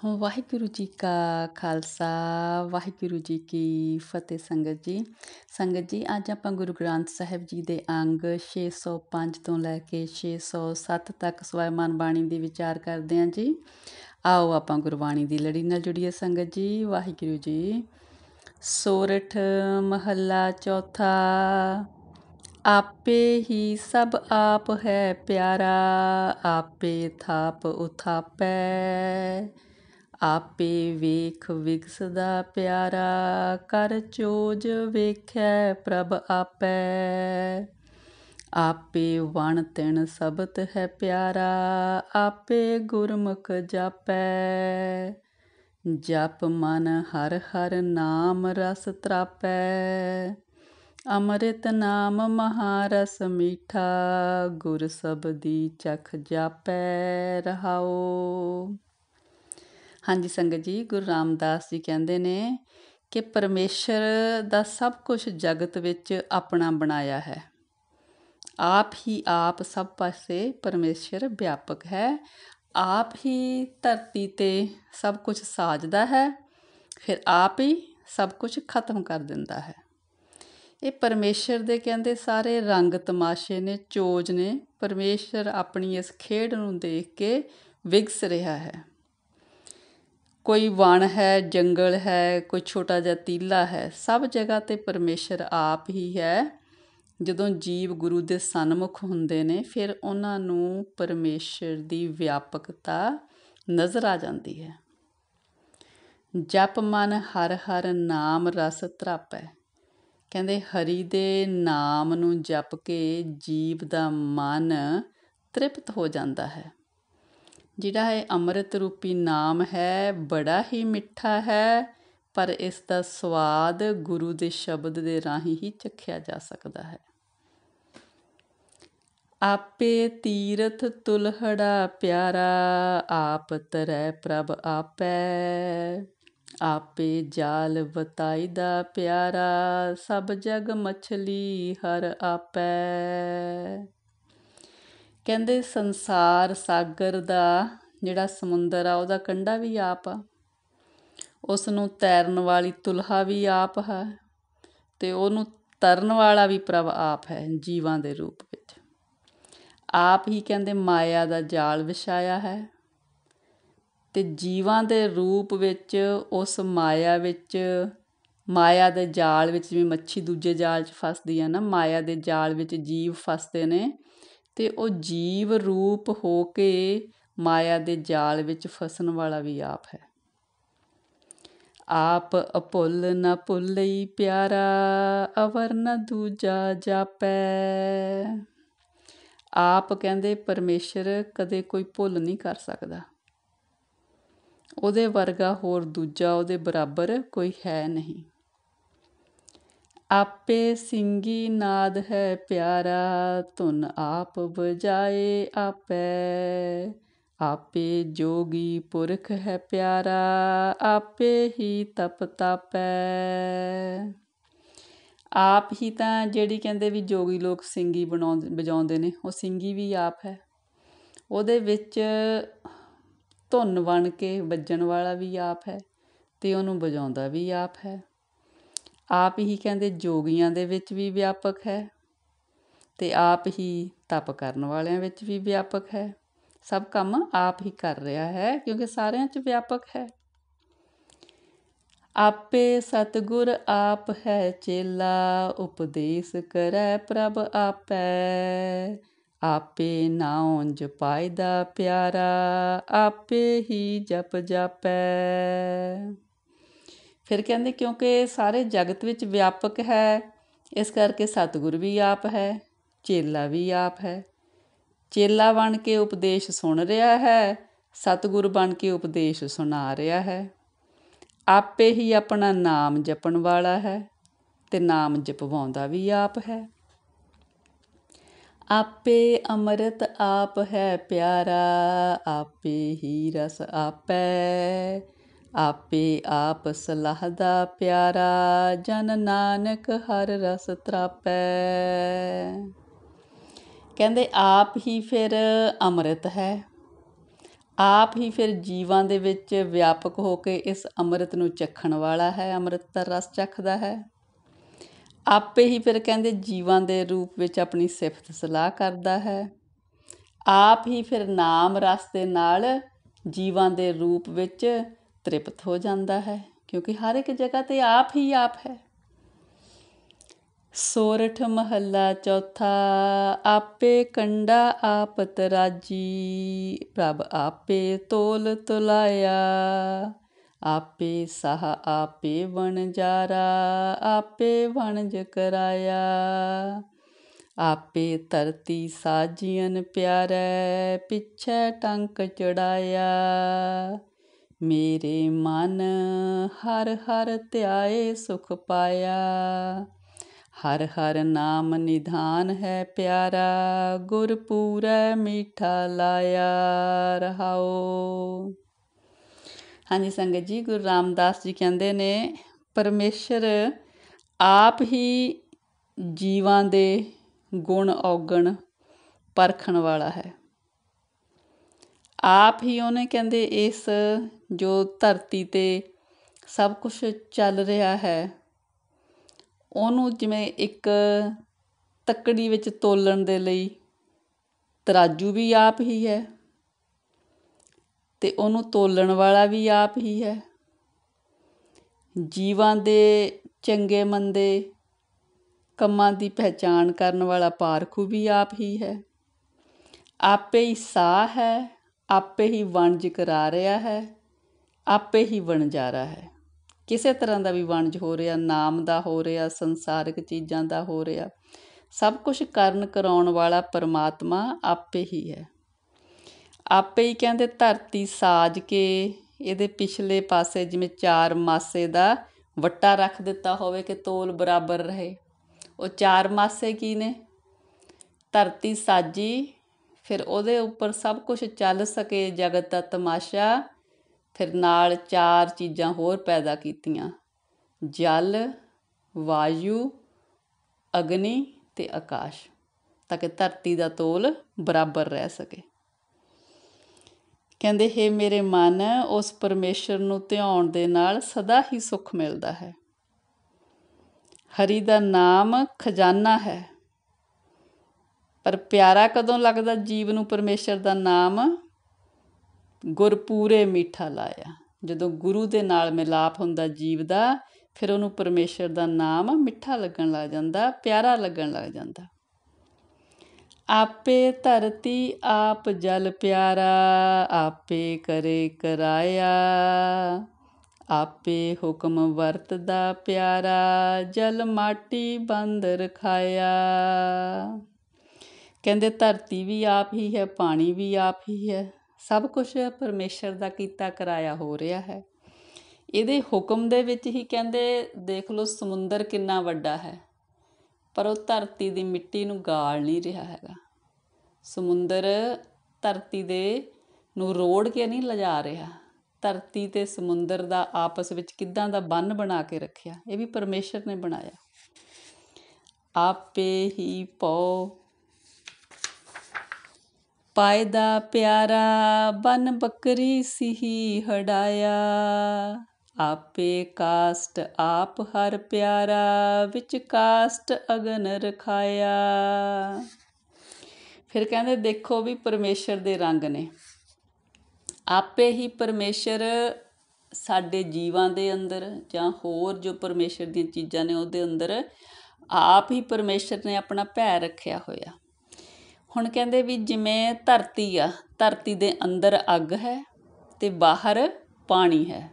ਵਾਹਿਗੁਰੂ ਜੀ ਕਾ ਖਾਲਸਾ ਵਾਹਿਗੁਰੂ ਜੀ ਕੀ ਫਤਿਹ। ਸੰਗਤ ਜੀ ਅੱਜ ਆਪਾਂ ਗੁਰੂ ਗ੍ਰੰਥ ਸਾਹਿਬ ਜੀ ਦੇ ਅੰਗ 605 ਤੋਂ ਲੈ ਕੇ 607 ਤੱਕ ਸਵੈਮਾਨ ਬਾਣੀ ਦੀ ਵਿਚਾਰ ਕਰਦੇ ਹਾਂ ਜੀ। ਆਓ ਆਪਾਂ ਗੁਰਬਾਣੀ ਦੀ ਲੜੀ ਨਾਲ ਜੁੜੀਏ ਸੰਗਤ ਜੀ। ਵਾਹਿਗੁਰੂ ਜੀ। ਸੋਰਠ ਮਹੱਲਾ ਚੌਥਾ। ਆਪੇ ਹੀ ਸਭ ਆਪ ਹੈ ਪਿਆਰਾ, ਆਪੇ ਥਾਪ ਉਥਾਪੈ, ਆਪੇ ਵੇਖ ਵਿਗਸਦਾ ਪਿਆਰਾ, ਕਰ ਚੋਜ ਵੇਖੈ ਪ੍ਰਭ ਆਪੈ, ਆਪੇ ਵਣ ਤਿਣ ਸਬਤ ਹੈ ਪਿਆਰਾ, ਆਪੇ ਗੁਰਮੁਖ ਜਾਪੈ, ਜਪ ਮਨ ਹਰ ਹਰ ਨਾਮ ਰਸ ਤਰਾਪੈ, ਅੰਮ੍ਰਿਤ ਨਾਮ ਮਹਾਰਸ ਮੀਠਾ, ਗੁਰ ਸਬਦੀ ਚਖ ਜਾਪੈ ਰਹਾਓ। ਹਾਂਜੀ ਸੰਗਤ ਜੀ, ਗੁਰੂ ਰਾਮਦਾਸ ਜੀ ਕਹਿੰਦੇ ਨੇ ਕਿ ਪਰਮੇਸ਼ਰ ਦਾ ਸਭ ਕੁਛ ਜਗਤ ਵਿੱਚ ਆਪਣਾ ਬਣਾਇਆ ਹੈ। ਆਪ ਹੀ ਆਪ ਸਭ ਪਾਸੇ ਪਰਮੇਸ਼ਰ ਵਿਆਪਕ ਹੈ। ਆਪ ਹੀ ਧਰਤੀ 'ਤੇ ਸਭ ਕੁਛ ਸਾਜਦਾ ਹੈ, ਫਿਰ ਆਪ ਹੀ ਸਭ ਕੁਛ ਖਤਮ ਕਰ ਦਿੰਦਾ ਹੈ। ਇਹ ਪਰਮੇਸ਼ਰ ਦੇ ਕਹਿੰਦੇ ਸਾਰੇ ਰੰਗ ਤਮਾਸ਼ੇ ਨੇ, ਚੋਜ ਨੇ। ਪਰਮੇਸ਼ਰ ਆਪਣੀ ਇਸ ਖੇਡ ਨੂੰ ਦੇਖ ਕੇ ਵਿਗਸ ਰਿਹਾ ਹੈ। ਕੋਈ ਵਣ ਹੈ, ਜੰਗਲ ਹੈ, ਕੋਈ ਛੋਟਾ ਜਿਹਾ ਤੀਲਾ ਹੈ, ਸਭ ਜਗ੍ਹਾ 'ਤੇ ਪਰਮੇਸ਼ਰ ਆਪ ਹੀ ਹੈ। ਜਦੋਂ ਜੀਵ ਗੁਰੂ ਦੇ ਸਨਮੁਖ ਹੁੰਦੇ ਨੇ, ਫਿਰ ਉਹਨਾਂ ਨੂੰ ਪਰਮੇਸ਼ਰ ਦੀ ਵਿਆਪਕਤਾ ਨਜ਼ਰ ਆ ਜਾਂਦੀ ਹੈ। ਜਪ ਮਨ ਹਰ ਹਰ ਨਾਮ ਰਸ ਤਰਾਪੈ। ਕਹਿੰਦੇ ਹਰੀ ਦੇ ਨਾਮ ਨੂੰ ਜਪ ਕੇ ਜੀਵ ਦਾ ਮਨ ਤ੍ਰਿਪਤ ਹੋ ਜਾਂਦਾ ਹੈ। ਜਿਹੜਾ ਇਹ ਅੰਮ੍ਰਿਤ ਰੂਪੀ ਨਾਮ ਹੈ, ਬੜਾ ਹੀ ਮਿੱਠਾ ਹੈ, ਪਰ ਇਸ ਦਾ ਸਵਾਦ ਗੁਰੂ ਦੇ ਸ਼ਬਦ ਦੇ ਰਾਹੀਂ ਹੀ ਚਖਿਆ ਜਾ ਸਕਦਾ ਹੈ। ਆਪੇ ਤੀਰਥ ਤੁਲਹੜਾ ਪਿਆਰਾ, ਆਪ ਤਰੈ ਪ੍ਰਭ ਆਪੈ, ਆਪੇ ਜਾਲ ਵਤਾਈ ਦਾ ਪਿਆਰਾ, ਸਭ ਜਗ ਮਛਲੀ ਹਰ ਆਪੈ। ਕਹਿੰਦੇ ਸੰਸਾਰ ਸਾਗਰ ਦਾ ਜਿਹੜਾ ਸਮੁੰਦਰ ਆ, ਉਹਦਾ ਕੰਢਾ ਵੀ ਆਪ ਆ, ਉਸ ਨੂੰ ਤੈਰਨ ਵਾਲੀ ਤੁਲਹਾ ਵੀ ਆਪ ਹੈ, ਅਤੇ ਉਹਨੂੰ ਤਰਨ ਵਾਲਾ ਵੀ ਪ੍ਰਭ ਆਪ ਹੈ ਜੀਵਾਂ ਦੇ ਰੂਪ ਵਿੱਚ। ਆਪ ਹੀ ਕਹਿੰਦੇ ਮਾਇਆ ਦਾ ਜਾਲ ਵਿਛਾਇਆ ਹੈ, ਅਤੇ ਜੀਵਾਂ ਦੇ ਰੂਪ ਵਿੱਚ ਉਸ ਮਾਇਆ ਵਿੱਚ, ਮਾਇਆ ਦੇ ਜਾਲ ਵਿੱਚ, ਜਿਵੇਂ ਮੱਛੀ ਦੂਜੇ ਜਾਲ 'ਚ ਫਸਦੀ ਆ ਨਾ, ਮਾਇਆ ਦੇ ਜਾਲ ਵਿੱਚ ਜੀਵ ਫਸਦੇ ਨੇ, ਅਤੇ ਉਹ ਜੀਵ ਰੂਪ ਹੋ ਕੇ ਮਾਇਆ ਦੇ ਜਾਲ ਵਿੱਚ ਫਸਣ ਵਾਲਾ ਵੀ ਆਪ ਹੈ। ਆਪ ਅਭੁੱਲ ਨਾ ਭੁੱਲਈ ਪਿਆਰਾ, ਅਵਰ ਨਾ ਦੂਜਾ ਜਾਪੈ। ਆਪ ਕਹਿੰਦੇ ਪਰਮੇਸ਼ਰ ਕਦੇ ਕੋਈ ਭੁੱਲ ਨਹੀਂ ਕਰ ਸਕਦਾ। ਉਹਦੇ ਵਰਗਾ ਹੋਰ ਦੂਜਾ, ਉਹਦੇ ਬਰਾਬਰ ਕੋਈ ਹੈ ਨਹੀਂ। ਆਪੇ ਸਿੰਗੀ ਨਾਦ ਹੈ ਪਿਆਰਾ, ਧੁਨ ਆਪ ਵਜਾਏ ਆਪੈ, ਆਪੇ ਜੋਗੀ ਪੁਰਖ ਹੈ ਪਿਆਰਾ, ਆਪੇ ਹੀ ਤਪ ਤਾਪੈ। ਆਪ ਹੀ ਤਾਂ ਜਿਹੜੀ ਕਹਿੰਦੇ ਵੀ ਜੋਗੀ ਲੋਕ ਸਿੰਗੀ ਵਜਾਉਂਦੇ ਨੇ, ਉਹ ਸਿੰਗੀ ਵੀ ਆਪ ਹੈ। ਉਹਦੇ ਵਿੱਚ ਧੁਨ ਬਣ ਕੇ ਵੱਜਣ ਵਾਲਾ ਵੀ ਆਪ ਹੈ, ਅਤੇ ਉਹਨੂੰ ਵਜਾਉਂਦਾ ਵੀ ਆਪ ਹੈ। ਆਪ ਹੀ ਕਹਿੰਦੇ ਜੋਗੀਆਂ ਦੇ ਵਿੱਚ ਵੀ ਵਿਆਪਕ ਹੈ, ਅਤੇ ਆਪ ਹੀ ਤਪ ਕਰਨ ਵਾਲਿਆਂ ਵਿੱਚ ਵੀ ਵਿਆਪਕ ਹੈ। ਸਭ ਕੰਮ ਆਪ ਹੀ ਕਰ ਰਿਹਾ ਹੈ, ਕਿਉਂਕਿ ਸਾਰਿਆਂ 'ਚ ਵਿਆਪਕ ਹੈ। ਆਪੇ ਸਤਿਗੁਰ ਆਪ ਹੈ ਚੇਲਾ, ਉਪਦੇਸ ਕਰੈ ਪ੍ਰਭ ਆਪੈ, ਆਪੇ ਨਾਉ ਜਪਾਈ ਦਾ ਪਿਆਰਾ, ਆਪੇ ਹੀ ਜਪ ਜਾਪੈ। ਫਿਰ ਕਹਿੰਦੇ ਕਿਉਂਕਿ ਸਾਰੇ ਜਗਤ ਵਿੱਚ ਵਿਆਪਕ ਹੈ, ਇਸ ਕਰਕੇ ਸਤਿਗੁਰ ਵੀ ਆਪ ਹੈ, ਚੇਲਾ ਵੀ ਆਪ ਹੈ। ਚੇਲਾ ਬਣ ਕੇ ਉਪਦੇਸ਼ ਸੁਣ ਰਿਹਾ ਹੈ, ਸਤਿਗੁਰ ਬਣ ਕੇ ਉਪਦੇਸ਼ ਸੁਣਾ ਰਿਹਾ ਹੈ। ਆਪੇ ਹੀ ਆਪਣਾ ਨਾਮ ਜਪਣ ਵਾਲਾ ਹੈ, ਅਤੇ ਨਾਮ ਜਪਵਾਉਂਦਾ ਵੀ ਆਪ ਹੈ। ਆਪੇ ਅੰਮ੍ਰਿਤ ਆਪ ਹੈ ਪਿਆਰਾ, ਆਪੇ ਹੀ ਰਸ ਆਪੈ, ਆਪੇ ਆਪ ਸਲਾਹ ਦਾ ਪਿਆਰਾ, ਜਨ ਨਾਨਕ ਹਰ ਰਸ ਤਰਾਪੈ। ਕਹਿੰਦੇ ਆਪ ਹੀ ਫਿਰ ਅੰਮ੍ਰਿਤ ਹੈ, ਆਪ ਹੀ ਫਿਰ ਜੀਵਾਂ ਦੇ ਵਿੱਚ ਵਿਆਪਕ ਹੋ ਕੇ ਇਸ ਅੰਮ੍ਰਿਤ ਨੂੰ ਚੱਖਣ ਵਾਲਾ ਹੈ, ਅੰਮ੍ਰਿਤ ਦਾ ਰਸ ਚੱਖਦਾ ਹੈ। ਆਪੇ ਹੀ ਫਿਰ ਕਹਿੰਦੇ ਜੀਵਾਂ ਦੇ ਰੂਪ ਵਿੱਚ ਆਪਣੀ ਸਿਫਤ ਸਲਾਹ ਕਰਦਾ ਹੈ। ਆਪ ਹੀ ਫਿਰ ਨਾਮ ਰਸ ਦੇ ਨਾਲ ਜੀਵਾਂ ਦੇ ਰੂਪ ਵਿੱਚ ਤ੍ਰਿਪਤ ਹੋ ਜਾਂਦਾ ਹੈ, ਕਿਉਂਕਿ ਹਰ ਇੱਕ ਜਗ੍ਹਾ 'ਤੇ ਆਪ ਹੀ ਆਪ ਹੈ। ਸੋਰਠ ਮਹੱਲਾ ਚੌਥਾ। ਆਪੇ ਕੰਡਾ ਆਪ ਤਰਾਜੀ, ਪ੍ਰਭ ਆਪੇ ਤੋਲ ਤੁਲਾਇਆ। ਆਪੇ ਸਾਹ ਆਪੇ ਵਣਜਾਰਾ, ਆਪੇ ਵਣਜ ਕਰਾਇਆ। ਆਪੇ ਧਰਤੀ ਸਾਜੀਅਨ ਪਿਆਰੈ, ਪਿੱਛੇ ਟੰਕ ਚੜਾਇਆ। ਮੇਰੇ ਮਨ ਹਰ ਹਰ ਧਿਆਏ ਸੁਖ ਪਾਇਆ। ਹਰ ਹਰ ਨਾਮ ਨਿਧਾਨ ਹੈ ਪਿਆਰਾ, ਗੁਰ ਪੂਰੈ ਮੀਠਾ ਲਾਇਆ। ਰਹਾਓ। ਹਾਂਜੀ ਸੰਗਤ ਜੀ, ਗੁਰੂ ਰਾਮਦਾਸ ਜੀ ਕਹਿੰਦੇ ਨੇ ਪਰਮੇਸ਼ਰ ਆਪ ਹੀ ਜੀਵਾਂ ਦੇ ਗੁਣ ਔਗਣ ਪਰਖਣ ਵਾਲਾ ਹੈ। ਆਪ ਹੀ ਉਹਨੇ ਕਹਿੰਦੇ ਇਸ ਜੋ ਧਰਤੀ 'ਤੇ ਸਭ ਕੁਛ ਚੱਲ ਰਿਹਾ ਹੈ, ਉਹਨੂੰ ਜਿਵੇਂ ਇੱਕ ਤੱਕੜੀ ਵਿੱਚ ਤੋਲਣ ਦੇ ਲਈ ਤਰਾਜੂ ਵੀ ਆਪ ਹੀ ਹੈ ਅਤੇ ਉਹਨੂੰ ਤੋਲਣ ਵਾਲਾ ਵੀ ਆਪ ਹੀ ਹੈ। ਜੀਵਾਂ ਦੇ ਚੰਗੇ ਮੰਦੇ ਕੰਮਾਂ ਦੀ ਪਹਿਚਾਣ ਕਰਨ ਵਾਲਾ ਪਾਰਖੂ ਵੀ ਆਪ ਹੀ ਹੈ। ਆਪੇ ਹੀ ਸਾਹ ਹੈ, ਆਪੇ ਹੀ ਵਣਜ ਕਰਾ ਰਿਹਾ ਹੈ, ਆਪੇ ਹੀ ਵਣਜਾਰਾ ਹੈ। ਕਿਸੇ ਤਰ੍ਹਾਂ ਦਾ ਵੀ ਵਣਜ ਹੋ ਰਿਹਾ, ਨਾਮ ਦਾ ਹੋ ਰਿਹਾ, ਸੰਸਾਰਿਕ ਚੀਜ਼ਾਂ ਦਾ ਹੋ ਰਿਹਾ, ਸਭ ਕੁਛ ਕਰਨ ਕਰਾਉਣ ਵਾਲਾ ਪਰਮਾਤਮਾ ਆਪੇ ਹੀ ਹੈ। ਆਪੇ ਹੀ ਕਹਿੰਦੇ ਧਰਤੀ ਸਾਜ ਕੇ ਇਹਦੇ ਪਿਛਲੇ ਪਾਸੇ ਜਿਵੇਂ 4 ਮਾਸੇ ਦਾ ਵੱਟਾ ਰੱਖ ਦਿੱਤਾ ਹੋਵੇ ਕਿ ਤੋਲ ਬਰਾਬਰ ਰਹੇ। ਉਹ 4 ਮਾਸੇ ਕੀ ਨੇ? ਧਰਤੀ ਸਾਜੀ, ਫਿਰ ਉਹਦੇ ਉੱਪਰ ਸਭ ਕੁਛ ਚੱਲ ਸਕੇ ਜਗਤ ਦਾ ਤਮਾਸ਼ਾ। ਫਿਰ ਨਾਲ 4 ਚੀਜ਼ਾਂ ਹੋਰ ਪੈਦਾ ਕੀਤੀਆਂ, ਜਲ, ਵਾਯੂ, ਅਗਨੀ ਅਤੇ ਆਕਾਸ਼, ਤਾਂ ਕਿ ਧਰਤੀ ਦਾ ਤੋਲ ਬਰਾਬਰ ਰਹਿ ਸਕੇ। ਕਹਿੰਦੇ ਹੇ ਮੇਰੇ ਮਨ, ਉਸ ਪਰਮੇਸ਼ਰ ਨੂੰ ਧਿਆਉਣ ਦੇ ਨਾਲ ਸਦਾ ਹੀ ਸੁੱਖ ਮਿਲਦਾ ਹੈ। ਹਰੀ ਦਾ ਨਾਮ ਖਜ਼ਾਨਾ ਹੈ, ਪਰ ਪਿਆਰਾ ਕਦੋਂ ਲੱਗਦਾ ਜੀਵ ਨੂੰ ਪਰਮੇਸ਼ਰ ਦਾ ਨਾਮ? ਗੁਰ ਪੂਰੇ ਮੀਠਾ ਲਾਇਆ। ਜਦੋਂ ਗੁਰੂ ਦੇ ਨਾਲ ਮਿਲਾਪ ਹੁੰਦਾ ਜੀਵ ਦਾ, ਫਿਰ ਉਹਨੂੰ ਪਰਮੇਸ਼ਰ ਦਾ ਨਾਮ ਮਿੱਠਾ ਲੱਗਣ ਲੱਗ ਜਾਂਦਾ, ਪਿਆਰਾ ਲੱਗਣ ਲੱਗ ਜਾਂਦਾ। ਆਪੇ ਧਰਤੀ ਆਪ ਜਲ ਪਿਆਰਾ, ਆਪੇ ਕਰੇ ਕਰਾਇਆ। ਆਪੇ ਹੁਕਮ ਵਰਤਦਾ ਪਿਆਰਾ, ਜਲ ਮਾਟੀ ਬੰਦ ਰਖਾਇਆ। ਕਹਿੰਦੇ ਧਰਤੀ ਵੀ ਆਪ ਹੀ ਹੈ, ਪਾਣੀ ਵੀ ਆਪ ਹੀ ਹੈ, ਸਭ ਕੁਛ ਪਰਮੇਸ਼ਰ ਦਾ ਕੀਤਾ ਕਰਾਇਆ ਹੋ ਰਿਹਾ ਹੈ। ਇਹਦੇ ਹੁਕਮ ਦੇ ਵਿੱਚ ਹੀ ਕਹਿੰਦੇ ਦੇਖ ਲਓ ਸਮੁੰਦਰ ਕਿੰਨਾ ਵੱਡਾ ਹੈ, ਪਰ ਉਹ ਧਰਤੀ ਦੀ ਮਿੱਟੀ ਨੂੰ ਗਾਲ ਨਹੀਂ ਰਿਹਾ ਹੈਗਾ। ਸਮੁੰਦਰ ਧਰਤੀ ਦੇ ਨੂੰ ਰੋੜ ਕੇ ਨਹੀਂ ਲਿਜਾ ਰਿਹਾ। ਧਰਤੀ ਅਤੇ ਸਮੁੰਦਰ ਦਾ ਆਪਸ ਵਿੱਚ ਕਿੱਦਾਂ ਦਾ ਬੰਨ੍ਹ ਬਣਾ ਕੇ ਰੱਖਿਆ, ਇਹ ਵੀ ਪਰਮੇਸ਼ਰ ਨੇ ਬਣਾਇਆ। ਆਪੇ ਹੀ ਪਉ ਪਾਇਦਾ ਪਿਆਰਾ, ਬਨ ਬੱਕਰੀ ਸਿਹੀ ਹਡਾਇਆ। ਆਪੇ ਕਾਸਟ ਆਪ ਹਰ ਪਿਆਰਾ, ਵਿੱਚ ਕਾਸਟ ਅਗਨ ਰਖਾਇਆ। ਫਿਰ ਕਹਿੰਦੇ ਦੇਖੋ ਵੀ ਪਰਮੇਸ਼ਰ ਦੇ ਰੰਗ ਨੇ। ਆਪੇ ਹੀ ਪਰਮੇਸ਼ਰ ਸਾਡੇ ਜੀਵਾਂ ਦੇ ਅੰਦਰ ਜਾਂ ਹੋਰ ਜੋ ਪਰਮੇਸ਼ਰ ਦੀਆਂ ਚੀਜ਼ਾਂ ਨੇ ਉਹਦੇ ਅੰਦਰ ਆਪ ਹੀ ਪਰਮੇਸ਼ਰ ਨੇ ਆਪਣਾ ਭੈ ਰੱਖਿਆ ਹੋਇਆ। ਹੁਣ ਕਹਿੰਦੇ ਵੀ ਜਿਵੇਂ ਧਰਤੀ ਆ, ਧਰਤੀ ਦੇ ਅੰਦਰ ਅੱਗ ਹੈ ਅਤੇ ਬਾਹਰ ਪਾਣੀ ਹੈ।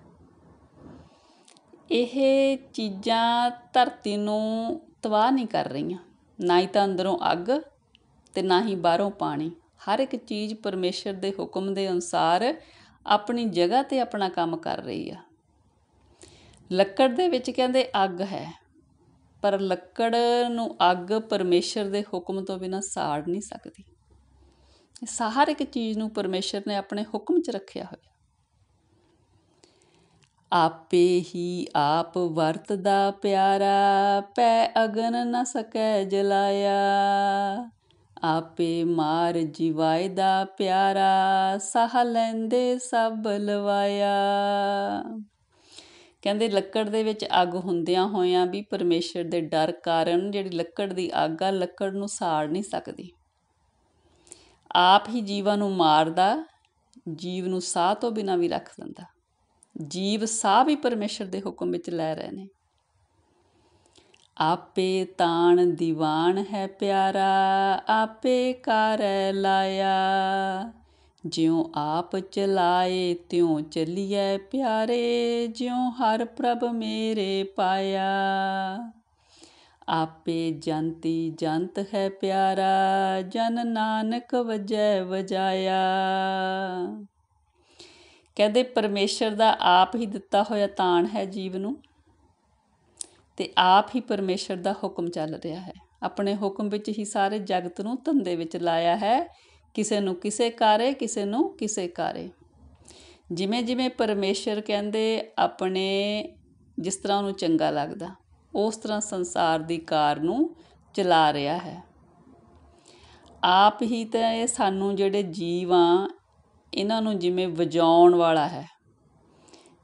ਇਹ ਚੀਜ਼ਾਂ ਧਰਤੀ ਨੂੰ ਤਬਾਹ ਨਹੀਂ ਕਰ ਰਹੀਆਂ, ਨਾ ਹੀ ਤਾਂ ਅੰਦਰੋਂ ਅੱਗ ਅਤੇ ਨਾ ਹੀ ਬਾਹਰੋਂ ਪਾਣੀ। ਹਰ ਇੱਕ ਚੀਜ਼ ਪਰਮੇਸ਼ਰ ਦੇ ਹੁਕਮ ਦੇ ਅਨੁਸਾਰ ਆਪਣੀ ਜਗ੍ਹਾ 'ਤੇ ਆਪਣਾ ਕੰਮ ਕਰ ਰਹੀ ਆ। ਲੱਕੜ ਦੇ ਵਿੱਚ ਕਹਿੰਦੇ ਅੱਗ ਹੈ, ਪਰ ਲੱਕੜ ਨੂੰ ਅੱਗ ਪਰਮੇਸ਼ਰ ਦੇ ਹੁਕਮ ਤੋਂ ਬਿਨਾਂ ਸਾੜ ਨਹੀਂ ਸਕਦੀ। ਹਰ ਇੱਕ ਚੀਜ਼ ਨੂੰ ਪਰਮੇਸ਼ਰ ਨੇ ਆਪਣੇ ਹੁਕਮ 'ਚ ਰੱਖਿਆ ਹੋਇਆ। ਆਪੇ ਹੀ ਆਪ ਵਰਤਦਾ ਪਿਆਰਾ, ਪੈ ਅਗਨ ਨ ਸਕੈ ਜਲਾਇਆ। ਆਪੇ ਮਾਰ ਜਿਵਾਏ ਦਾ ਪਿਆਰਾ, ਸਾਹ ਲੈਂਦੇ ਸਭ ਲਵਾਇਆ। ਕਹਿੰਦੇ ਲੱਕੜ ਦੇ ਵਿੱਚ ਅੱਗ ਹੁੰਦਿਆਂ ਹੋਇਆਂ ਵੀ ਪਰਮੇਸ਼ਰ ਦੇ ਡਰ ਕਾਰਨ ਜਿਹੜੀ ਲੱਕੜ ਦੀ ਅੱਗ ਆ, ਲੱਕੜ ਨੂੰ ਸਾੜ ਨਹੀਂ ਸਕਦੀ। ਆਪ ਹੀ ਜੀਵਾਂ ਨੂੰ ਮਾਰਦਾ, ਜੀਵ ਨੂੰ ਸਾਹ ਤੋਂ ਬਿਨਾਂ ਵੀ ਰੱਖ ਦਿੰਦਾ। ਜੀਵ ਸਾਹ ਵੀ ਪਰਮੇਸ਼ਰ ਦੇ ਹੁਕਮ ਵਿੱਚ ਲੈ ਰਹੇ ਨੇ। ਆਪੇ ਤਾਣ ਦੀਵਾਨ ਹੈ ਪਿਆਰਾ, ਆਪੇ ਕਾਰੈ ਲਾਇਆ। ਜਿਉਂ ਆਪ ਚਲਾਏ ਤਿਉਂ ਚੱਲੀਐ ਪਿਆਰੇ, ਜਿਉਂ ਹਰ ਪ੍ਰਭ ਮੇਰੇ ਪਾਇਆ। ਆਪੇ ਜੰਤੀ ਜੰਤ ਹੈ ਪਿਆਰਾ, ਜਨ ਨਾਨਕ ਵਜੈ ਵਜਾਇਆ। ਕਹਿੰਦੇ ਪਰਮੇਸ਼ਰ ਦਾ ਆਪ ਹੀ ਦਿੱਤਾ ਹੋਇਆ ਤਾਣ ਹੈ ਜੀਵ ਨੂੰ, ਅਤੇ ਆਪ ਹੀ ਪਰਮੇਸ਼ਰ ਦਾ ਹੁਕਮ ਚੱਲ ਰਿਹਾ ਹੈ। ਆਪਣੇ ਹੁਕਮ ਵਿੱਚ ਹੀ ਸਾਰੇ ਜਗਤ ਨੂੰ ਧੰਦੇ ਵਿੱਚ ਲਾਇਆ ਹੈ, ਕਿਸੇ ਨੂੰ ਕਿਸੇ ਕਾਰੇ, ਕਿਸੇ ਨੂੰ ਕਿਸੇ ਕਾਰੇ। ਜਿਵੇਂ ਜਿਵੇਂ ਪਰਮੇਸ਼ਰ ਕਹਿੰਦੇ ਆਪਣੇ ਜਿਸ ਤਰ੍ਹਾਂ ਉਹਨੂੰ ਚੰਗਾ ਲੱਗਦਾ, ਉਸ ਤਰ੍ਹਾਂ ਸੰਸਾਰ ਦੀ ਕਾਰ ਨੂੰ ਚਲਾ ਰਿਹਾ ਹੈ। ਆਪ ਹੀ ਤਾਂ ਇਹ ਸਾਨੂੰ ਜਿਹੜੇ ਜੀਵ ਆ, ਇਹਨਾਂ ਨੂੰ ਜਿਵੇਂ ਵਜਾਉਣ ਵਾਲਾ ਹੈ।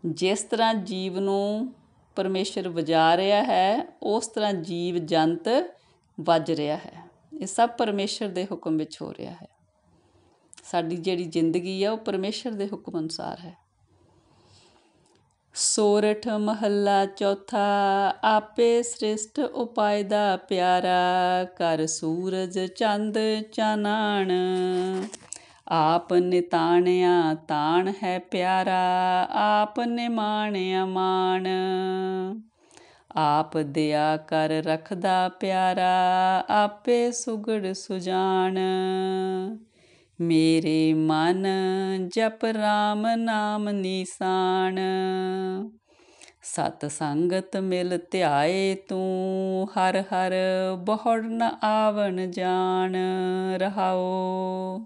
ਜਿਸ ਤਰ੍ਹਾਂ ਜੀਵ ਨੂੰ ਪਰਮੇਸ਼ਰ ਵਜਾ ਰਿਹਾ ਹੈ, ਉਸ ਤਰ੍ਹਾਂ ਜੀਵ ਜੰਤ ਵੱਜ ਰਿਹਾ ਹੈ। ਇਹ ਸਭ ਪਰਮੇਸ਼ਰ ਦੇ ਹੁਕਮ ਵਿੱਚ ਹੋ ਰਿਹਾ ਹੈ। ਸਾਡੀ ਜਿਹੜੀ ਜ਼ਿੰਦਗੀ ਆ ਉਹ ਪਰਮੇਸ਼ਰ ਦੇ ਹੁਕਮ ਅਨੁਸਾਰ ਹੈ। ਸੋਰਠ ਮਹੱਲਾ ਚੌਥਾ। ਆਪੇ ਸ੍ਰਿਸ਼ਟ ਉਪਾਏ ਦਾ ਪਿਆਰਾ, ਕਰ ਸੂਰਜ ਚੰਦ ਚਾਨਣ। ਆਪ ਨਿਤਾਣਿਆ ਤਾਣ ਹੈ ਪਿਆਰਾ, ਆਪ ਨਿਮਾਣਿਆ ਮਾਣ। ਆਪ ਦਇਆ ਕਰ ਰੱਖਦਾ ਪਿਆਰਾ, ਆਪੇ ਸੁਗੜ ਸੁਜਾਨ। ਮੇਰੇ ਮਨ ਜਪ ਰਾਮ ਨਾਮ ਨੀਸਾਨ। ਸਤ ਸੰਗਤ ਮਿਲ ਧਿਆਏ ਤੂੰ, ਹਰ ਹਰ ਬਹੁੜ ਨ ਆਵਣ ਜਾਣ ਰਹਾਓ।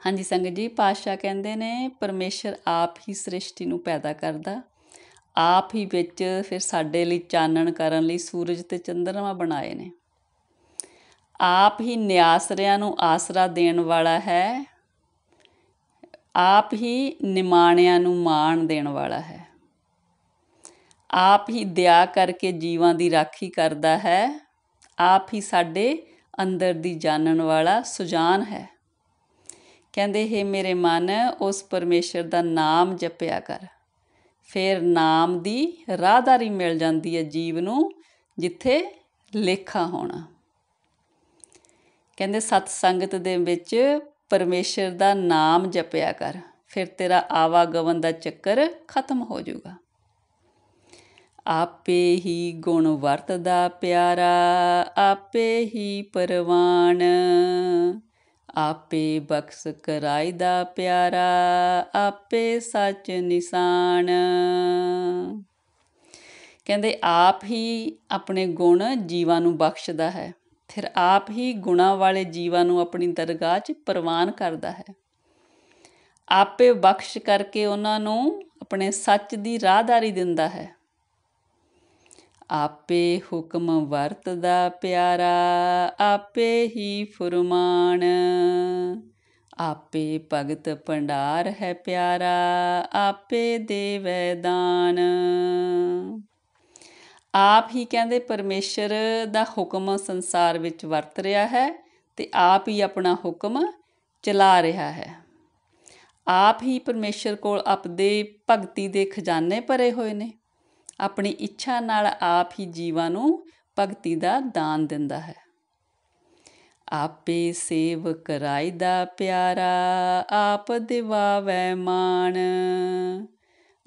ਹਾਂਜੀ ਸੰਗਤ ਜੀ, ਪਾਤਸ਼ਾਹ ਕਹਿੰਦੇ ਨੇ ਪਰਮੇਸ਼ਰ ਆਪ ਹੀ ਸ੍ਰਿਸ਼ਟੀ ਨੂੰ ਪੈਦਾ ਕਰਦਾ, ਆਪ ਹੀ ਵਿੱਚ ਫਿਰ ਸਾਡੇ ਲਈ ਚਾਨਣ ਕਰਨ ਲਈ ਸੂਰਜ ਅਤੇ ਚੰਦਰਮਾ ਬਣਾਏ ਨੇ। ਆਪ ਹੀ ਨਿਆਸਰਿਆਂ ਨੂੰ ਆਸਰਾ ਦੇਣ ਵਾਲਾ ਹੈ, ਆਪ ਹੀ ਨਿਮਾਣਿਆਂ ਨੂੰ ਮਾਣ ਦੇਣ ਵਾਲਾ ਹੈ। ਆਪ ਹੀ ਦਇਆ ਕਰਕੇ ਜੀਵਾਂ ਦੀ ਰਾਖੀ ਕਰਦਾ ਹੈ, ਆਪ ਹੀ ਸਾਡੇ ਅੰਦਰ ਦੀ ਜਾਣਨ ਵਾਲਾ ਸੁਜਾਨ ਹੈ। ਕਹਿੰਦੇ ਹੈ ਮੇਰੇ ਮਨ ਉਸ ਪਰਮੇਸ਼ਰ ਦਾ ਨਾਮ ਜਪਿਆ ਕਰ, ਫਿਰ ਨਾਮ ਦੀ ਰਾਹਦਾਰੀ ਮਿਲ ਜਾਂਦੀ ਹੈ ਜੀਵ ਨੂੰ, ਜਿੱਥੇ ਲੇਖਾ ਹੋਣਾ। ਕਹਿੰਦੇ ਸਤ ਸੰਗਤ ਦੇ ਵਿੱਚ ਪਰਮੇਸ਼ਰ ਦਾ ਨਾਮ ਜਪਿਆ ਕਰ, ਫਿਰ ਤੇਰਾ ਆਵਾਗਮਨ ਦਾ ਚੱਕਰ ਖਤਮ ਹੋ ਜਾਊਗਾ। ਆਪੇ ਹੀ ਗੁਣ ਵਰਤਦਾ ਪਿਆਰਾ, ਆਪੇ ਹੀ ਪਰਵਾਨ। ਆਪੇ ਬਖਸ਼ ਕਰਾਈ ਦਾ ਪਿਆਰਾ, ਆਪੇ ਸੱਚ ਨਿਸ਼ਾਨ। ਕਹਿੰਦੇ ਆਪ ਹੀ ਆਪਣੇ ਗੁਣ ਜੀਵਾਂ ਨੂੰ ਬਖਸ਼ਦਾ ਹੈ, ਫਿਰ ਆਪ ਹੀ ਗੁਣਾਂ ਵਾਲੇ ਜੀਵਾਂ ਨੂੰ ਆਪਣੀ ਦਰਗਾਹ 'ਚ ਪ੍ਰਵਾਨ ਕਰਦਾ ਹੈ। ਆਪੇ ਬਖਸ਼ ਕਰਕੇ ਉਹਨਾਂ ਨੂੰ ਆਪਣੇ ਸੱਚ ਦੀ ਰਾਹਦਾਰੀ ਦਿੰਦਾ ਹੈ। ਆਪੇ ਹੁਕਮ ਵਰਤਦਾ ਪਿਆਰਾ, ਆਪੇ ਹੀ ਫੁਰਮਾਨ। ਆਪੇ ਭਗਤ ਭੰਡਾਰ ਹੈ ਪਿਆਰਾ, ਆਪੇ ਦੇਵੈ ਦਾਨ। ਆਪ ਹੀ ਕਹਿੰਦੇ ਪਰਮੇਸ਼ਰ ਦਾ ਹੁਕਮ ਸੰਸਾਰ ਵਿੱਚ ਵਰਤ ਰਿਹਾ ਹੈ, ਅਤੇ ਆਪ ਹੀ ਆਪਣਾ ਹੁਕਮ ਚਲਾ ਰਿਹਾ ਹੈ। ਆਪ ਹੀ ਪਰਮੇਸ਼ਰ ਕੋਲ ਆਪਦੇ ਭਗਤੀ ਦੇ ਖਜ਼ਾਨੇ ਭਰੇ ਹੋਏ ਨੇ। ਆਪਣੀ ਇੱਛਾ ਨਾਲ ਆਪ ਹੀ ਜੀਵਾਂ ਨੂੰ ਭਗਤੀ ਦਾ ਦਾਨ ਦਿੰਦਾ ਹੈ। ਆਪੇ ਸੇਵ ਕਰਾਈ ਦਾ ਪਿਆਰਾ, ਆਪ ਦਿਵਾਵੈ ਮਾਣ।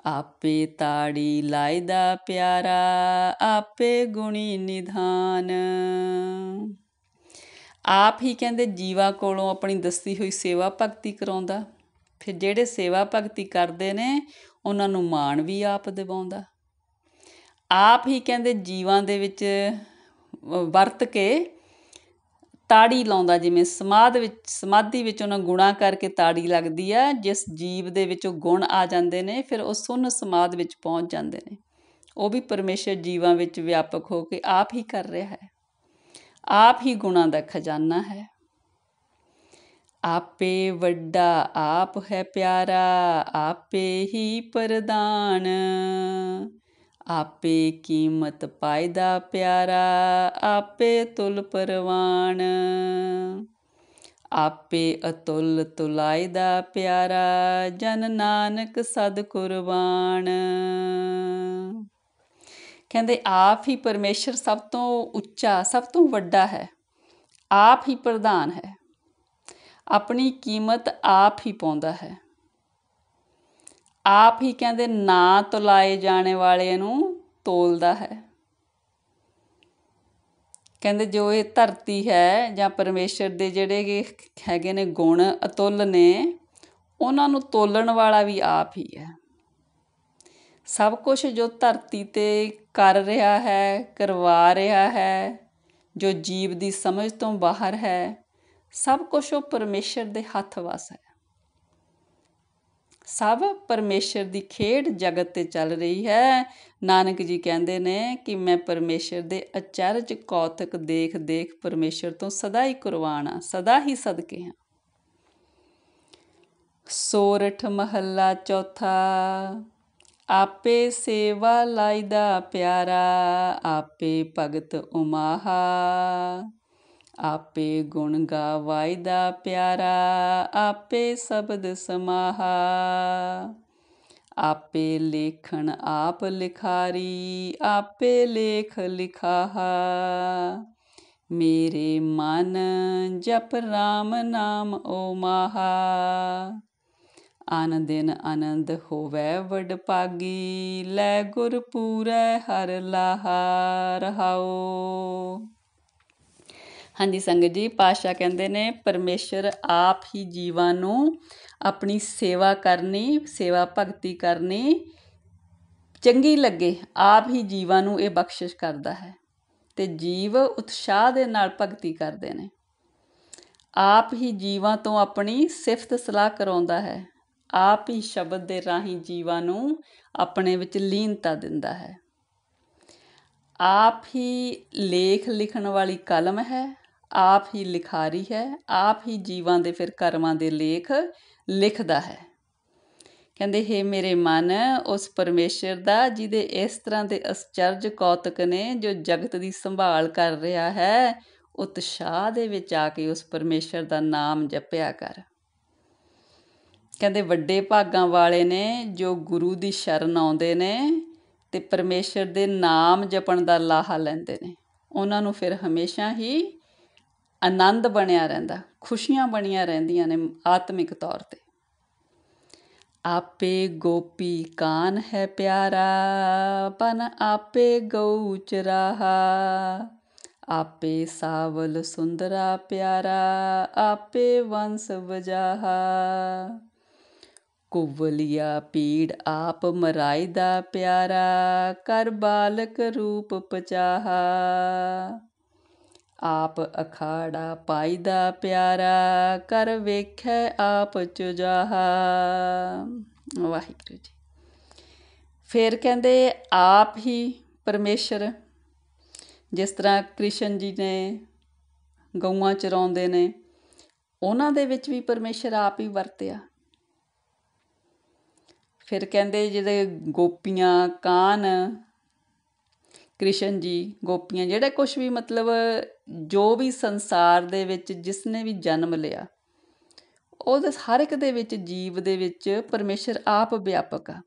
ਆਪੇ ਤਾੜੀ ਲਾਈ ਦਾ ਪਿਆਰਾ, ਆਪੇ ਗੁਣੀ ਨਿਧਾਨ। ਆਪ ਹੀ ਕਹਿੰਦੇ ਜੀਵਾਂ ਕੋਲੋਂ ਆਪਣੀ ਦੱਸੀ ਹੋਈ ਸੇਵਾ ਭਗਤੀ ਕਰਾਉਂਦਾ, ਫਿਰ ਜਿਹੜੇ ਸੇਵਾ ਭਗਤੀ ਕਰਦੇ ਨੇ ਉਹਨਾਂ ਨੂੰ ਮਾਣ ਵੀ ਆਪ ਦਿਵਾਉਂਦਾ। ਆਪ ਹੀ ਕਹਿੰਦੇ ਜੀਵਾਂ ਦੇ ਵਿੱਚ ਵਰਤ ਕੇ ਤਾੜੀ ਲਾਉਂਦਾ, ਜਿਵੇਂ ਸਮਾਧੀ ਵਿੱਚ ਉਹਨਾਂ ਗੁਣਾਂ ਕਰਕੇ ਤਾੜੀ ਲੱਗਦੀ ਆ, ਜਿਸ ਜੀਵ ਦੇ ਵਿੱਚ ਉਹ ਗੁਣ ਆ ਜਾਂਦੇ ਨੇ ਫਿਰ ਉਹ ਸੁੰਨ ਸਮਾਧ ਵਿੱਚ ਪਹੁੰਚ ਜਾਂਦੇ ਨੇ। ਉਹ ਵੀ ਪਰਮੇਸ਼ਰ ਜੀਵਾਂ ਵਿੱਚ ਵਿਆਪਕ ਹੋ ਕੇ ਆਪ ਹੀ ਕਰ ਰਿਹਾ ਹੈ। ਆਪ ਹੀ ਗੁਣਾਂ ਦਾ ਖਜ਼ਾਨਾ ਹੈ। ਆਪੇ ਵੱਡਾ ਆਪ ਹੈ ਪਿਆਰਾ, ਆਪੇ ਹੀ ਪ੍ਰਧਾਨ, ਆਪੇ ਕੀਮਤ ਪਾਇਦਾ ਪਿਆਰਾ, ਆਪੇ ਤੁਲ ਪਰਵਾਨ, ਆਪੇ ਅਤੁੱਲ ਤੁਲਾਇਦਾ ਪਿਆਰਾ, ਜਨ ਨਾਨਕ ਸਦ ਕੁਰਬਾਨ। ਕਹਿੰਦੇ ਆਪ ਹੀ ਪਰਮੇਸ਼ਰ ਸਭ ਤੋਂ ਉੱਚਾ, ਸਭ ਤੋਂ ਵੱਡਾ ਹੈ, ਆਪ ਹੀ ਪ੍ਰਧਾਨ ਹੈ, ਆਪਣੀ ਕੀਮਤ ਆਪ ਹੀ ਪਾਉਂਦਾ ਹੈ, ਆਪ ਹੀ ਕਹਿੰਦੇ ਨਾ ਤੁਲਾਏ ਜਾਣੇ ਵਾਲੇ ਨੂੰ ਤੋਲਦਾ ਹੈ। ਕਹਿੰਦੇ ਜੋ ਇਹ ਧਰਤੀ ਹੈ ਜਾਂ ਪਰਮੇਸ਼ਰ ਦੇ ਜਿਹੜੇ ਹੈਗੇ ਨੇ ਗੁਣ ਅਤੁੱਲ ਨੇ, ਉਹਨਾਂ ਨੂੰ ਤੋਲਣ ਵਾਲਾ ਵੀ ਆਪ ਹੀ ਹੈ। ਸਭ ਕੁਛ ਜੋ ਧਰਤੀ 'ਤੇ ਕਰ ਰਿਹਾ ਹੈ, ਕਰਵਾ ਰਿਹਾ ਹੈ, ਜੋ ਜੀਵ ਦੀ ਸਮਝ ਤੋਂ ਬਾਹਰ ਹੈ, ਸਭ ਕੁਛ ਉਹ ਪਰਮੇਸ਼ਰ ਦੇ ਹੱਥ ਵੱਸ ਹੈ। ਸਭ ਪਰਮੇਸ਼ਰ ਦੀ ਖੇਡ ਜਗਤ 'ਤੇ ਚੱਲ ਰਹੀ ਹੈ। ਨਾਨਕ ਜੀ ਕਹਿੰਦੇ ਨੇ ਕਿ ਮੈਂ ਪਰਮੇਸ਼ਰ ਦੇ ਅਚਰਜ ਕੌਤਕ ਦੇਖ ਦੇਖ ਪਰਮੇਸ਼ਰ ਤੋਂ ਸਦਾ ਹੀ ਕੁਰਬਾਨ ਹਾਂ, ਸਦਾ ਹੀ ਸਦਕੇ ਹਾਂ। ਸੋਰਠ ਮਹੱਲਾ ਚੌਥਾ। ਆਪੇ ਸੇਵਾ ਲਾਈਦਾ ਪਿਆਰਾ, ਆਪੇ ਭਗਤ ਉਮਾਹਾ, ਆਪੇ ਗੁਣ ਗਾਵਾਈਦਾ ਪਿਆਰਾ, ਆਪੇ ਸ਼ਬਦ ਸਮਾਹਾ, ਆਪੇ ਲੇਖਣ ਆਪ ਲਿਖਾਰੀ, ਆਪੇ ਲੇਖ ਲਿਖਾਹਾ, ਮੇਰੇ ਮਨ ਜਪ ਰਾਮ ਨਾਮ ਓ ਮਾਹਾ, ਆਨ ਦਿਨ ਆਨੰਦ ਹੋਵੈ ਵਡਭਾਗੀ, ਲੈ ਗੁਰ ਪੂਰੈ ਹਰਿ ਲਾਹਾ ਰਹਾਓ। ਹਾਂਜੀ ਸੰਗਤ ਜੀ, ਪਾਤਸ਼ਾਹ ਕਹਿੰਦੇ ਨੇ ਪਰਮੇਸ਼ਰ ਆਪ ਹੀ ਜੀਵਾਂ ਨੂੰ ਆਪਣੀ ਸੇਵਾ ਕਰਨੀ, ਸੇਵਾ ਭਗਤੀ ਕਰਨੀ ਚੰਗੀ ਲੱਗੇ, ਆਪ ਹੀ ਜੀਵਾਂ ਨੂੰ ਇਹ ਬਖਸ਼ਿਸ਼ ਕਰਦਾ ਹੈ ਅਤੇ ਜੀਵ ਉਤਸ਼ਾਹ ਦੇ ਨਾਲ ਭਗਤੀ ਕਰਦੇ ਨੇ। ਆਪ ਹੀ ਜੀਵਾਂ ਤੋਂ ਆਪਣੀ ਸਿਫਤ ਸਲਾਹ ਕਰਾਉਂਦਾ ਹੈ, ਆਪ ਹੀ ਸ਼ਬਦ ਦੇ ਰਾਹੀਂ ਜੀਵਾਂ ਨੂੰ ਆਪਣੇ ਵਿੱਚ ਲੀਨਤਾ ਦਿੰਦਾ ਹੈ। ਆਪ ਹੀ ਲੇਖ ਲਿਖਣ ਵਾਲੀ ਕਲਮ ਹੈ, ਆਪ ਹੀ ਲਿਖਾਰੀ ਹੈ, ਆਪ ਹੀ ਜੀਵਾਂ ਦੇ ਫਿਰ ਕਰਮਾਂ ਦੇ ਲੇਖ ਲਿਖਦਾ ਹੈ। ਕਹਿੰਦੇ ਹੇ ਮੇਰੇ ਮਨ, ਉਸ ਪਰਮੇਸ਼ਰ ਦਾ ਜਿਹਦੇ ਇਸ ਤਰ੍ਹਾਂ ਦੇ ਅਚਰਜ ਕੌਤਕ ਨੇ, ਜੋ ਜਗਤ ਦੀ ਸੰਭਾਲ ਕਰ ਰਿਹਾ ਹੈ, ਉਤਸ਼ਾਹ ਦੇ ਵਿੱਚ ਆ ਕੇ ਉਸ ਪਰਮੇਸ਼ਰ ਦਾ ਨਾਮ ਜਪਿਆ ਕਰ। ਕਹਿੰਦੇ ਵੱਡੇ ਭਾਗਾਂ ਵਾਲੇ ਨੇ ਜੋ ਗੁਰੂ ਦੀ ਸ਼ਰਨ ਆਉਂਦੇ ਨੇ ਅਤੇ ਪਰਮੇਸ਼ਰ ਦੇ ਨਾਮ ਜਪਣ ਦਾ ਲਾਹਾ ਲੈਂਦੇ ਨੇ, ਉਹਨਾਂ ਨੂੰ ਫਿਰ ਹਮੇਸ਼ਾ ਹੀ ਆਨੰਦ ਬਣਿਆ ਰਹਿੰਦਾ, ਖੁਸ਼ੀਆਂ ਬਣੀਆਂ ਰਹਿੰਦੀਆਂ ਨੇ ਆਤਮਿਕ ਤੌਰ 'ਤੇ। ਆਪੇ ਗੋਪੀ ਕਾਨ ਹੈ ਪਿਆਰਾ, ਪਨ ਆਪੇ ਗਊ ਚਰਾਹਾ, ਆਪੇ ਸਾਵਲ ਸੁੰਦਰਾ ਪਿਆਰਾ, ਆਪੇ ਵੰਸ ਵਜਾਹਾ, ਕੁਵਲੀਆ ਪੀੜ ਆਪ ਮਰਾਈਦਾ ਪਿਆਰਾ, ਕਰ ਬਾਲਕ ਰੂਪ ਪਚਾਹਾ, ਆਪ ਅਖਾੜਾ ਪਾਈਦਾ ਪਿਆਰਾ, ਕਰ ਵੇਖੈ ਆਪ ਚੁਜਾਹਾ। ਵਾਹਿਗੁਰੂ ਜੀ। ਫਿਰ ਕਹਿੰਦੇ ਆਪ ਹੀ ਪਰਮੇਸ਼ਰ, ਜਿਸ ਤਰ੍ਹਾਂ ਕ੍ਰਿਸ਼ਨ ਜੀ ਨੇ ਗਊਆਂ ਚਰਾਉਂਦੇ ਨੇ, ਉਹਨਾਂ ਦੇ ਵਿੱਚ ਵੀ ਪਰਮੇਸ਼ਰ ਆਪ ਹੀ ਵਰਤਿਆ। ਫਿਰ ਕਹਿੰਦੇ ਜਿਹੜੇ ਗੋਪੀਆਂ ਕਾਨ, ਕ੍ਰਿਸ਼ਨ ਜੀ, ਗੋਪੀਆਂ, ਜਿਹੜੇ ਕੁਛ ਵੀ ਮਤਲਬ ਜੋ ਵੀ ਸੰਸਾਰ ਦੇ ਵਿੱਚ ਜਿਸ ਨੇ ਵੀ ਜਨਮ ਲਿਆ, ਉਹਦੇ ਹਰ ਇੱਕ ਦੇ ਵਿੱਚ ਜੀਵ ਦੇ ਵਿੱਚ ਪਰਮੇਸ਼ਰ ਆਪ ਵਿਆਪਕ ਆ।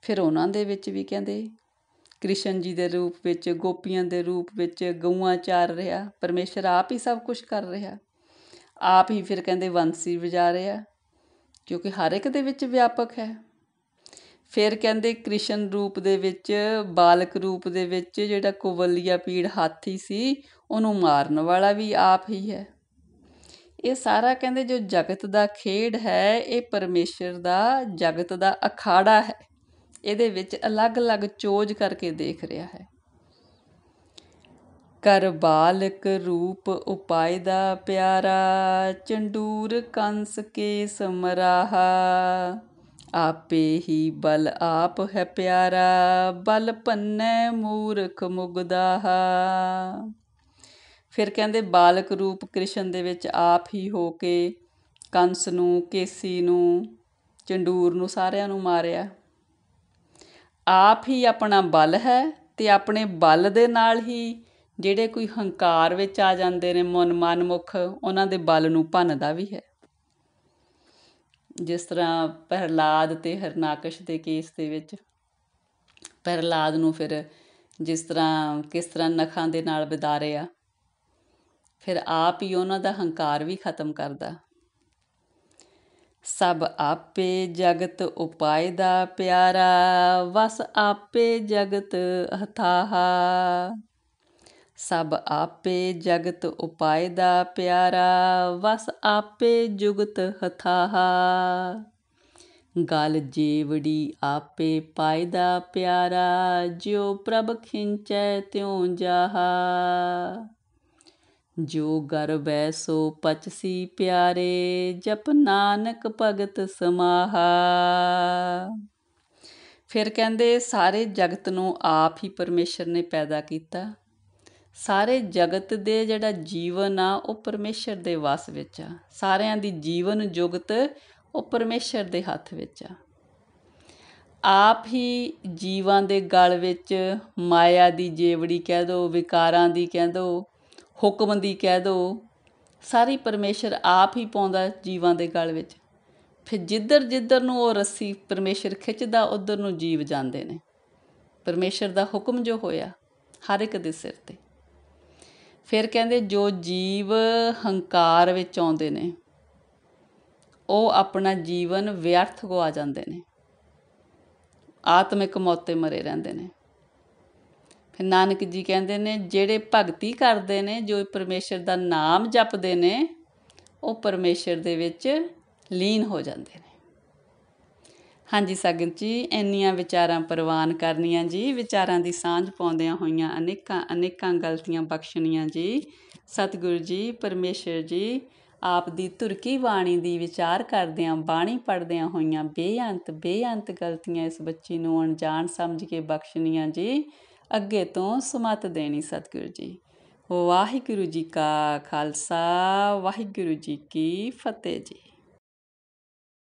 ਫਿਰ ਉਹਨਾਂ ਦੇ ਵਿੱਚ ਵੀ ਕਹਿੰਦੇ ਕ੍ਰਿਸ਼ਨ ਜੀ ਦੇ ਰੂਪ ਵਿੱਚ, ਗੋਪੀਆਂ ਦੇ ਰੂਪ ਵਿੱਚ ਗਊਆਂ ਚਾਰ ਰਿਹਾ, ਪਰਮੇਸ਼ਰ ਆਪ ਹੀ ਸਭ ਕੁਛ ਕਰ ਰਿਹਾ, ਆਪ ਹੀ ਫਿਰ ਕਹਿੰਦੇ ਬੰਸੀ ਵਜਾ ਰਿਹਾ, ਕਿਉਂਕਿ ਹਰ ਇੱਕ ਦੇ ਵਿੱਚ ਵਿਆਪਕ ਹੈ। ਫਿਰ ਕਹਿੰਦੇ ਕ੍ਰਿਸ਼ਨ ਰੂਪ ਦੇ ਵਿੱਚ, ਬਾਲਕ ਰੂਪ ਦੇ ਵਿੱਚ ਜਿਹੜਾ ਕੁਵਲੀਆ ਪੀੜ ਹਾਥੀ ਸੀ, ਉਹਨੂੰ ਮਾਰਨ ਵਾਲਾ ਵੀ ਆਪ ਹੀ ਹੈ। ਇਹ ਸਾਰਾ ਕਹਿੰਦੇ ਜੋ ਜਗਤ ਦਾ ਖੇਡ ਹੈ, ਇਹ ਪਰਮੇਸ਼ਰ ਦਾ ਜਗਤ ਦਾ ਅਖਾੜਾ ਹੈ, ਇਹਦੇ ਵਿੱਚ ਅਲੱਗ-ਅਲੱਗ ਚੋਜ ਕਰਕੇ ਦੇਖ ਰਿਹਾ ਹੈ। ਕਰ ਬਾਲਕ ਰੂਪ ਉਪਾਇਦਾ ਪਿਆਰਾ, ਚੰਡੂਰ ਕੰਸ ਕੇ ਸਮਰਾਹਾ, ਆਪੇ ਹੀ ਬਲ ਆਪ ਹੈ ਪਿਆਰਾ, ਬਲ ਭੰਨੈ ਮੂਰਖ ਮੁਗਦਾਹਾ, ਫਿਰ ਕਹਿੰਦੇ ਬਾਲਕ ਰੂਪ ਕ੍ਰਿਸ਼ਨ ਦੇ ਵਿੱਚ ਆਪ ਹੀ ਹੋ ਕੇ ਕੰਸ ਨੂੰ, ਕੇਸੀ ਨੂੰ, ਚੰਡੂਰ ਨੂੰ, ਸਾਰਿਆਂ ਨੂੰ ਮਾਰਿਆ। ਆਪ ਹੀ ਆਪਣਾ ਬਲ ਹੈ ਅਤੇ ਆਪਣੇ ਬਲ ਦੇ ਨਾਲ ਹੀ ਜਿਹੜੇ ਕੋਈ ਹੰਕਾਰ ਵਿੱਚ ਆ ਜਾਂਦੇ ਨੇ ਮਨਮੁਖ, ਉਹਨਾਂ ਦੇ ਬਲ ਨੂੰ ਭੰਨਦਾ ਵੀ ਹੈ। ਜਿਸ ਤਰ੍ਹਾਂ ਪ੍ਰਹਲਾਦ ਅਤੇ ਹਰਨਾਕਸ਼ ਦੇ ਕੇਸ ਦੇ ਵਿੱਚ ਪ੍ਰਹਲਾਦ ਨੂੰ ਫਿਰ ਕਿਸ ਤਰ੍ਹਾਂ ਨਖਾਂ ਦੇ ਨਾਲ ਵਿਦਾਰਿਆ, ਫਿਰ ਆਪ ਹੀ ਉਹਨਾਂ ਦਾ ਹੰਕਾਰ ਵੀ ਖਤਮ ਕਰਦਾ। ਸਭ ਆਪੇ ਜਗਤ ਉਪਾਇਦਾ ਪਿਆਰਾ, ਵਸ ਆਪੇ ਜਗਤ ਹਥਾਹਾ। ਸਭ ਆਪੇ ਜਗਤ ਉਪਾਇਦਾ ਪਿਆਰਾ, ਵਸ ਆਪੇ ਜੁਗਤ ਹਥਾਹਾ। ਗਲ ਜੇਵੜੀ ਆਪੇ ਪਾਇਦਾ ਪਿਆਰਾ, ਜਿਉ ਪ੍ਰਭ ਖਿੰਚੈ ਤਿਉ ਜਾਹਾ। ਜੋ ਗਰਬੈ ਸੋ ਪਚਸੀ ਪਿਆਰੇ, ਜਪ ਨਾਨਕ ਭਗਤ ਸਮਾਹਾ। ਫਿਰ ਕਹਿੰਦੇ ਸਾਰੇ ਜਗਤ ਨੂੰ ਆਪ ਹੀ ਪਰਮੇਸ਼ਰ ਨੇ ਪੈਦਾ ਕੀਤਾ। ਸਾਰੇ ਜਗਤ ਦੇ ਜਿਹੜਾ ਜੀਵਨ ਆ ਉਹ ਪਰਮੇਸ਼ਰ ਦੇ ਵੱਸ ਵਿੱਚ ਆ। ਸਾਰਿਆਂ ਦੀ ਜੀਵਨ ਜੁਗਤ ਉਹ ਪਰਮੇਸ਼ਰ ਦੇ ਹੱਥ ਵਿੱਚ ਆ। ਆਪ ਹੀ ਜੀਵਾਂ ਦੇ ਗਲ ਵਿੱਚ ਮਾਇਆ ਦੀ ਜੇਵੜੀ ਕਹਿ ਦਿਓ, ਵਿਕਾਰਾਂ ਦੀ ਕਹਿ ਦਿਓ, ਹੁਕਮ ਦੀ ਕਹਿ ਦਿਓ, ਸਾਰੀ ਪਰਮੇਸ਼ਰ ਆਪ ਹੀ ਪਾਉਂਦਾ ਜੀਵਾਂ ਦੇ ਗਲ ਵਿੱਚ। ਫਿਰ ਜਿੱਧਰ ਨੂੰ ਉਹ ਰੱਸੀ ਪਰਮੇਸ਼ਰ ਖਿੱਚਦਾ ਉੱਧਰ ਨੂੰ ਜੀਵ ਜਾਂਦੇ ਨੇ। ਪਰਮੇਸ਼ਰ ਦਾ ਹੁਕਮ ਜੋ ਹੋਇਆ ਹਰ ਇੱਕ ਦੇ ਸਿਰ 'ਤੇ। ਫਿਰ ਕਹਿੰਦੇ ਜੋ ਜੀਵ ਹੰਕਾਰ ਵਿੱਚ ਆਉਂਦੇ ਨੇ ਉਹ ਆਪਣਾ ਜੀਵਨ ਵਿਅਰਥ ਗਵਾ ਜਾਂਦੇ ਨੇ, ਆਤਮਿਕ ਮੌਤੇ ਮਰੇ ਰਹਿੰਦੇ ਨੇ। ਫਿਰ ਨਾਨਕ ਜੀ ਕਹਿੰਦੇ ਨੇ ਜਿਹੜੇ ਭਗਤੀ ਕਰਦੇ ਨੇ, ਜੋ ਪਰਮੇਸ਼ਰ ਦਾ ਨਾਮ ਜਪਦੇ ਨੇ, ਉਹ ਪਰਮੇਸ਼ਰ ਦੇ ਵਿੱਚ ਲੀਨ ਹੋ ਜਾਂਦੇ ਨੇ। ਹਾਂਜੀ ਸੰਗਤ ਜੀ, ਇੰਨੀਆਂ ਵਿਚਾਰਾਂ ਪ੍ਰਵਾਨ ਕਰਨੀਆਂ ਜੀ, ਵਿਚਾਰਾਂ ਦੀ ਸਾਂਝ ਪਾਉਂਦਿਆਂ ਹੋਈਆਂ ਅਨੇਕਾਂ ਗਲਤੀਆਂ ਬਖਸ਼ਣੀਆਂ ਜੀ। ਸਤਿਗੁਰੂ ਜੀ, ਪਰਮੇਸ਼ਰ ਜੀ ਆਪ ਦੀ ਧੁਰਕੀ ਬਾਣੀ ਦੀ ਵਿਚਾਰ ਕਰਦਿਆਂ, ਬਾਣੀ ਪੜ੍ਹਦਿਆਂ ਹੋਈਆਂ ਬੇਅੰਤ ਗਲਤੀਆਂ ਇਸ ਬੱਚੀ ਨੂੰ ਅਣਜਾਣ ਸਮਝ ਕੇ ਬਖਸ਼ਣੀਆਂ ਜੀ। ਅੱਗੇ ਤੋਂ ਸੁਮਤ ਦੇਣੀ ਸਤਿਗੁਰੂ ਜੀ। ਵਾਹਿਗੁਰੂ ਜੀ ਕਾ ਖਾਲਸਾ, ਵਾਹਿਗੁਰੂ ਜੀ ਕੀ ਫਤਿਹ ਜੀ।